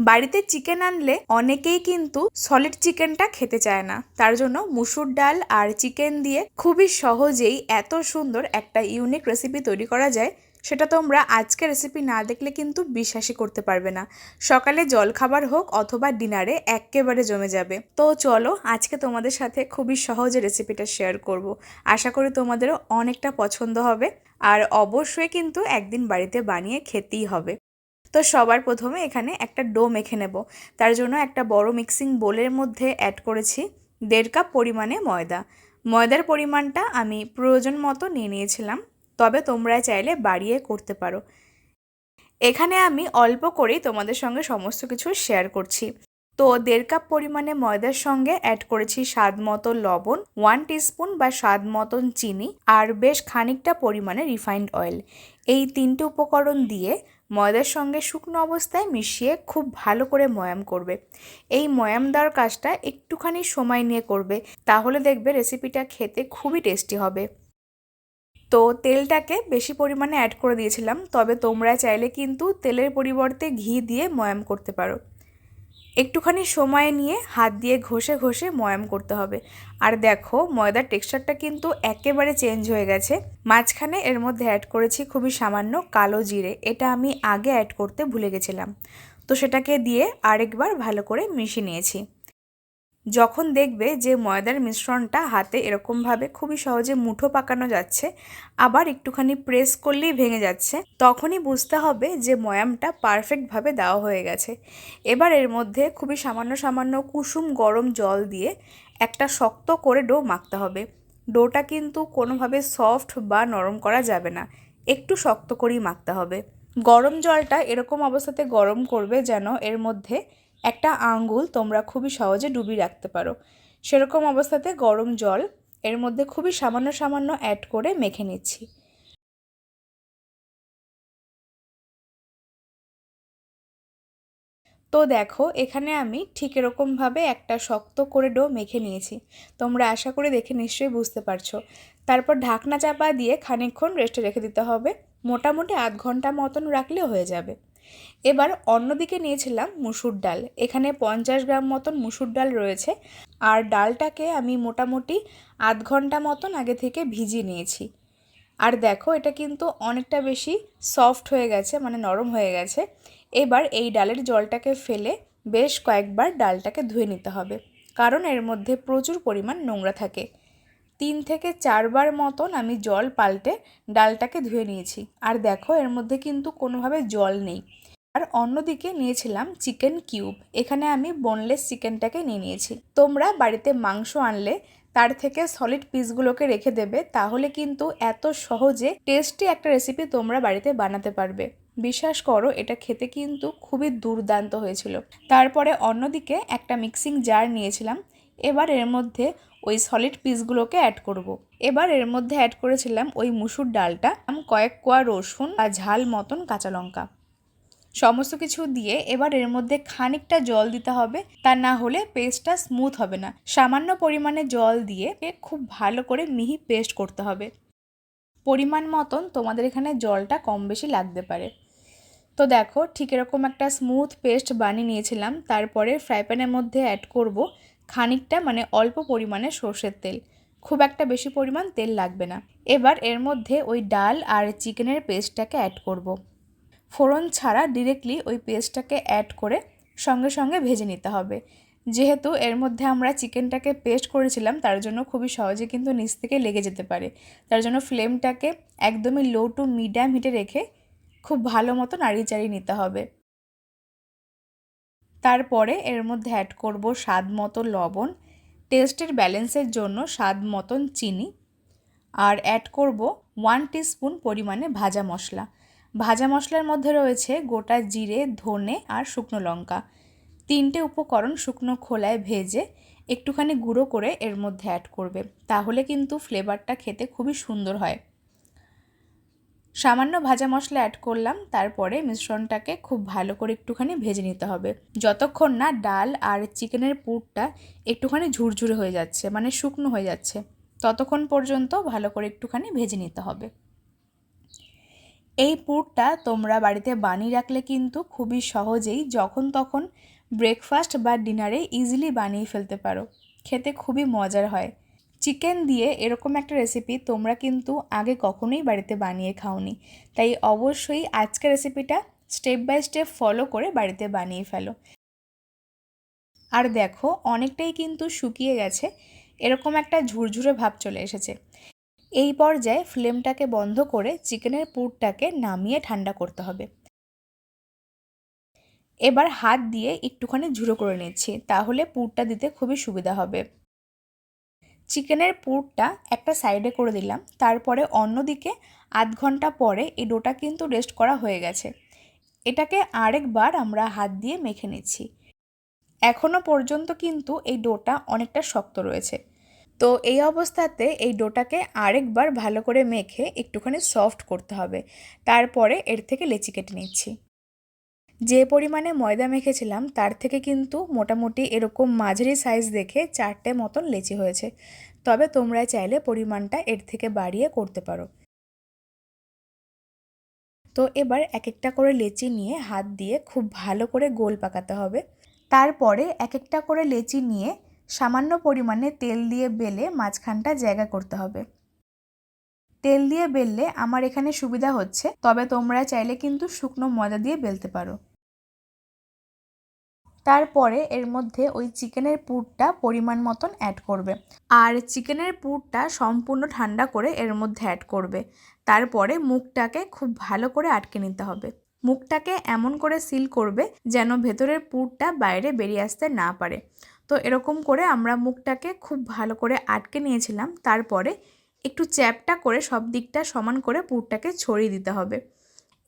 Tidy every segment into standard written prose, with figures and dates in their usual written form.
বাড়িতে চিকেন আনলে অনেকেই কিন্তু সলিড চিকেনটা খেতে চায় না, তার জন্য মুসুর ডাল আর চিকেন দিয়ে খুবই সহজেই এত সুন্দর একটা ইউনিক রেসিপি তৈরি করা যায়, সেটা তোমরা আজকে রেসিপি না দেখলে কিন্তু বিশ্বাসই করতে পারবে না। সকালে জলখাবার হোক অথবা ডিনারে একেবারে জমে যাবে। তো চলো আজকে তোমাদের সাথে খুবই সহজে রেসিপিটা শেয়ার করব। আশা করি তোমাদেরও অনেকটা পছন্দ হবে, আর অবশ্যই কিন্তু একদিন বাড়িতে বানিয়ে খেতেই হবে। তো সবার প্রথমে এখানে একটা ডো মেখে নেব। তার জন্য একটা বড় মিক্সিং বোলের মধ্যে অ্যাড করেছি 1.5 কাপ পরিমাণে ময়দা। ময়দার পরিমাণটা আমি প্রয়োজন মতো নিয়ে নিয়েছিলাম, তবে তোমরা চাইলে বাড়িয়ে করতে পারো। এখানে আমি অল্প করেই তোমাদের সঙ্গে সমস্ত কিছু শেয়ার করছি। তো 1.5 কাপ পরিমাণে ময়দার সঙ্গে অ্যাড করেছি স্বাদ মতো লবণ, 1 টিস্পুন বা স্বাদ মতন চিনি, আর বেশ খানিকটা পরিমাণে রিফাইন্ড অয়েল। এই 3টে উপকরণ দিয়ে ময়দার সঙ্গে শুকনো অবস্থায় মিশিয়ে খুব ভালো করে ময়াম করবে। এই ময়াম দেওয়ার কাজটা একটুখানি সময় নিয়ে করবে, তাহলে দেখবে রেসিপিটা খেতে খুবই টেস্টি হবে। তো তেলটাকে বেশি পরিমাণে অ্যাড করে দিয়েছিলাম, তবে তোমরা চাইলে কিন্তু তেলের পরিবর্তে ঘি দিয়ে ময়াম করতে পারো। একটুখানি সময় নিয়ে হাত দিয়ে ঘষে ঘষে ময়াম করতে হবে। আর দেখো ময়দার টেক্সচারটা কিন্তু একেবারে চেঞ্জ হয়ে গেছে। মাঝখানে এর মধ্যে অ্যাড করেছি খুবই সামান্য কালো জিরে, এটা আমি আগে অ্যাড করতে ভুলে গেছিলাম। তো সেটাকে দিয়ে আরেকবার ভালো করে মিশিয়ে নিয়েছি। যখন দেখবে যে ময়দার মিশ্রণটা হাতে এরকমভাবে খুবই সহজে মুঠো পাকানো যাচ্ছে, আবার একটুখানি প্রেস করলেই ভেঙে যাচ্ছে, তখনই বুঝতে হবে যে ময়ামটা পারফেক্টভাবে দেওয়া হয়ে গেছে। এবার এর মধ্যে খুবই সামান্য সামান্য কুসুম গরম জল দিয়ে একটা শক্ত করে ডো মাখতে হবে। ডোটা কিন্তু কোনোভাবে সফট বা নরম করা যাবে না, একটু শক্ত করেই মাখতে হবে। গরম জলটা এরকম অবস্থাতে গরম করবে যেন এর মধ্যে একটা আঙ্গুল তোমরা খুবই সহজে ডুবিয়ে রাখতে পারো। সেরকম অবস্থাতে গরম জল এর মধ্যে খুবই সামান্য সামান্য অ্যাড করে মেখে নিচ্ছি। তো দেখো এখানে আমি ঠিক এরকমভাবে একটা শক্ত করে ডো মেখে নিয়েছি। তোমরা আশা করে দেখে নিশ্চয়ই বুঝতে পারছো। তারপর ঢাকনা চাপা দিয়ে খানিকক্ষণ রেস্টে রেখে দিতে হবে, মোটামুটি আধ ঘন্টা মতন রাখলে হয়ে যাবে। এবার অন্যদিকে নিয়েছিলাম মুসুর ডাল। এখানে 50 গ্রাম মতন মুসুর ডাল রয়েছে, আর ডালটাকে আমি মোটামুটি আধ ঘন্টা মতন আগে থেকে ভিজিয়ে নিয়েছি। আর দেখো এটা কিন্তু অনেকটা বেশি সফট হয়ে গেছে, মানে নরম হয়ে গেছে। এবার এই ডালের জলটাকে ফেলে বেশ কয়েকবার ডালটাকে ধুয়ে নিতে হবে, কারণ এর মধ্যে প্রচুর পরিমাণ নোংরা থাকে। 3 থেকে 4 বার মতন আমি জল পাল্টে ডালটাকে ধুয়ে নিয়েছি। আর দেখো এর মধ্যে কিন্তু কোনোভাবে জল নেই। আর অন্যদিকে নিয়েছিলাম চিকেন কিউব। এখানে আমি বোনলেস চিকেনটাকে নিয়ে নিয়েছি। তোমরা বাড়িতে মাংস আনলে তার থেকে সলিড পিসগুলোকে রেখে দেবে, তাহলে কিন্তু এত সহজে টেস্টি একটা রেসিপি তোমরা বাড়িতে বানাতে পারবে। বিশ্বাস করো এটা খেতে কিন্তু খুবই দুর্দান্ত হয়েছিল। তারপরে অন্যদিকে একটা মিক্সিং জার নিয়েছিলাম। এবার এর মধ্যে ওই সলিড পিসগুলোকে অ্যাড করব। এবার এর মধ্যে অ্যাড করেছিলাম ওই মুসুর ডালটা, কয়েক কোয়া রসুন আর ঝাল মতন কাঁচা লঙ্কা, সমস্ত কিছু দিয়ে এবার এর মধ্যে খানিকটা জল দিতে হবে, তা না হলে পেস্টটা স্মুথ হবে না। সামান্য পরিমাণে জল দিয়ে খুব ভালো করে মিহি পেস্ট করতে হবে। পরিমাণ মতন তোমাদের এখানে জলটা কম বেশি লাগতে পারে। তো দেখো ঠিক এরকম একটা স্মুথ পেস্ট বানিয়ে নিয়েছিলাম। তারপরে ফ্রাই প্যানের মধ্যে অ্যাড করব খানিকটা, মানে অল্প পরিমাণে সর্ষের তেল, খুব একটা বেশি পরিমাণ তেল লাগবে না। এবার এর মধ্যে ওই ডাল আর চিকেনের পেস্টটাকে অ্যাড করব। ফোড়ন ছাড়া ডিরেক্টলি ওই পেস্টটাকে অ্যাড করে সঙ্গে সঙ্গে ভেজে নিতে হবে। যেহেতু এর মধ্যে আমরা চিকেনটাকে পেস্ট করেছিলাম, তার জন্য খুবই সহজে কিন্তু নিচ থেকে লেগে যেতে পারে। তার জন্য ফ্লেমটাকে একদমই লো টু মিডিয়াম হিটে রেখে খুব ভালো মতো নাড়িয়ে চাড়িয়ে নিতে হবে। তারপরে এর মধ্যে অ্যাড করব স্বাদ মতো লবণ, টেস্টের ব্যালেন্সের জন্য স্বাদ মতন চিনি, আর অ্যাড করব 1 টিস্পুন পরিমাণে ভাজা মশলা। ভাজা মশলার মধ্যে রয়েছে গোটা জিরে, ধনে আর শুকনো লঙ্কা। 3টে উপকরণ শুকনো খোলায় ভেজে একটুখানি গুঁড়ো করে এর মধ্যে অ্যাড করবে, তাহলে কিন্তু ফ্লেভারটা খেতে খুবই সুন্দর হয়। সামান্য ভাজা মশলা অ্যাড করলাম, তারপরে মিশ্রণটাকে খুব ভালো করে একটুখানি ভেজে নিতে হবে, যতক্ষণ না ডাল আর চিকেনের পুরটা একটুখানি ঝুরঝুরে হয়ে যাচ্ছে, মানে শুকনো হয়ে যাচ্ছে, ততক্ষণ পর্যন্ত ভালো করে একটুখানি ভেজে নিতে হবে। এই পুরটা তোমরা বাড়িতে বানিয়ে রাখলে কিন্তু খুবই সহজেই যখন তখন ব্রেকফাস্ট বা ডিনারে ইজিলি বানিয়ে ফেলতে পারো। খেতে খুবই মজার হয়। চিকেন দিয়ে এরকম একটা রেসিপি তোমরা কিন্তু আগে কখনোই বাড়িতে বানিয়ে খাওনি, তাই অবশ্যই আজকের রেসিপিটা স্টেপ বাই স্টেপ ফলো করে বাড়িতে বানিয়ে ফেলো। আর দেখো অনেকটাই কিন্তু শুকিয়ে গেছে, এরকম একটা ঝুরঝুরে ভাব চলে এসেছে। এই পর্যায়ে ফ্লেমটাকে বন্ধ করে চিকেনের পুরটাকে নামিয়ে ঠান্ডা করতে হবে। এবার হাত দিয়ে একটুখানি ঝুড়ো করে নিচ্ছি, তাহলে পুরটা দিতে খুবই সুবিধা হবে। চিকেনের পুরটা একটা সাইডে করে দিলাম, তারপরে অন্যদিকে আধ ঘন্টা পরে এই ডোটা কিন্তু রেস্ট করা হয়ে গেছে। এটাকে আরেকবার আমরা হাত দিয়ে মেখে নিচ্ছি। এখনও পর্যন্ত কিন্তু এই ডোটা অনেকটা শক্ত রয়েছে, তো এই অবস্থাতে এই ডোটাকে আরেকবার ভালো করে মেখে একটুখানি সফট করতে হবে। তারপরে এর থেকে লেচি কেটে নিচ্ছি। যে পরিমাণে ময়দা মেখেছিলাম তার থেকে কিন্তু মোটামুটি এরকম মাঝারি সাইজ দেখে 4টে মতন লেচি হয়েছে, তবে তোমরা চাইলে পরিমাণটা এর থেকে বাড়িয়ে করতে পারো। তো এবার এক একটা করে লেচি নিয়ে হাত দিয়ে খুব ভালো করে গোল পাকাতে হবে। তারপরে এক একটা করে লেচি নিয়ে সামান্য পরিমাণে তেল দিয়ে বেলে মাঝখানটা জায়গা করতে হবে। তেল দিয়ে বেললে আমার এখানে সুবিধা হচ্ছে, তবে তোমরা চাইলে কিন্তু শুকনো ময়দা দিয়ে বেলতে পারো। তারপরে এর মধ্যে ওই চিকেনের পুরটা পরিমাণ মতন অ্যাড করবে, আর চিকেনের পুরটা সম্পূর্ণ ঠান্ডা করে এর মধ্যে অ্যাড করবে। তারপরে মুখটাকে খুব ভালো করে আটকে নিতে হবে। মুখটাকে এমন করে সিল করবে যেন ভেতরের পুরটা বাইরে বেরিয়ে আসতে না পারে। তো এরকম করে আমরা মুখটাকে খুব ভালো করে আটকে নিয়েছিলাম। তারপরে একটু চ্যাপটা করে সব দিকটা সমান করে পুরটাকে ছড়িয়ে দিতে হবে।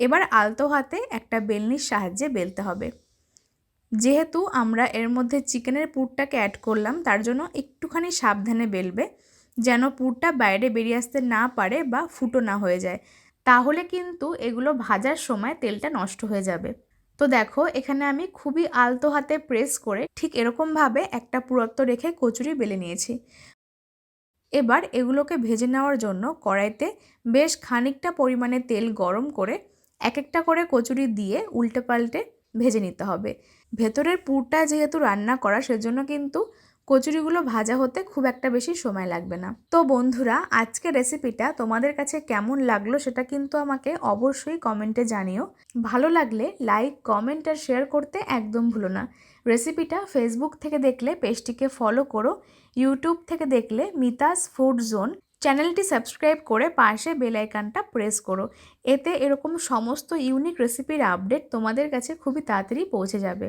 এবার আলতো হাতে একটা বেলনির সাহায্যে বেলতে হবে। যেহেতু আমরা এর মধ্যে চিকেনের পুরটাকে অ্যাড করলাম, তার জন্য একটুখানি সাবধানে বেলবে যেন পুরটা বাইরে বেরিয়ে আসতে না পারে বা ফুটো না হয়ে যায়, তাহলে কিন্তু এগুলো ভাজার সময় তেলটা নষ্ট হয়ে যাবে। তো দেখো এখানে আমি খুবই আলতো হাতে প্রেস করে ঠিক এরকমভাবে একটা পুরুত্ব রেখে কচুরি বেলে নিয়েছি। এবার এগুলোকে ভেজে নেওয়ার জন্য কড়াইতে বেশ খানিকটা পরিমাণে তেল গরম করে এক একটা করে কচুরি দিয়ে উল্টে পাল্টে ভেজে নিতে হবে। ভেতরের পুরটা যেহেতু রান্না করা, সেজন্য কিন্তু কচুরিগুলো ভাজা হতে খুব একটা বেশি সময় লাগবে না। তো বন্ধুরা, আজকের রেসিপিটা তোমাদের কাছে কেমন লাগলো সেটা কিন্তু আমাকে অবশ্যই কমেন্টে জানিও। ভালো লাগলে লাইক, কমেন্ট আর শেয়ার করতে একদম ভুলো না। রেসিপিটা ফেসবুক থেকে দেখলে পেজটিকে ফলো করো, ইউটিউব থেকে দেখলে মিতাস ফুড জোন চ্যানেলটি সাবস্ক্রাইব করে পাশে বেল আইকনটা প্রেস করো। এতে এরকম সমস্ত ইউনিক রেসিপির আপডেট তোমাদের কাছে খুবই তাড়াতাড়ি পৌঁছে যাবে।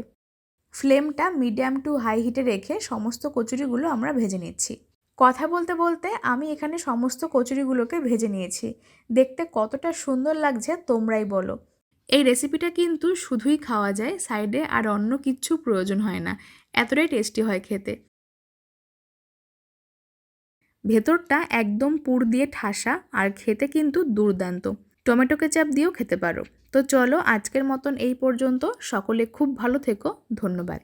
ফ্লেমটা মিডিয়াম টু হাই হিটে রেখে সমস্ত কচুরিগুলো আমরা ভেজে নিচ্ছি। কথা বলতে বলতে আমি এখানে সমস্ত কচুরিগুলোকে ভেজে নিয়েছি। দেখতে কতটা সুন্দর লাগছে তোমরাই বলো। এই রেসিপিটা কিন্তু শুধুই খাওয়া যায়, সাইডে আর অন্য কিচ্ছু প্রয়োজন হয় না, এতটাই টেস্টি হয় খেতে। ভেতরটা একদম পুর দিয়ে ঠাসা আর খেতে কিন্তু দুর্দান্ত। টমেটো কেচাপ দিয়েও খেতে পারো। তো চলো আজকের মতন এই পর্যন্ত। সকলে খুব ভালো থেকো। ধন্যবাদ।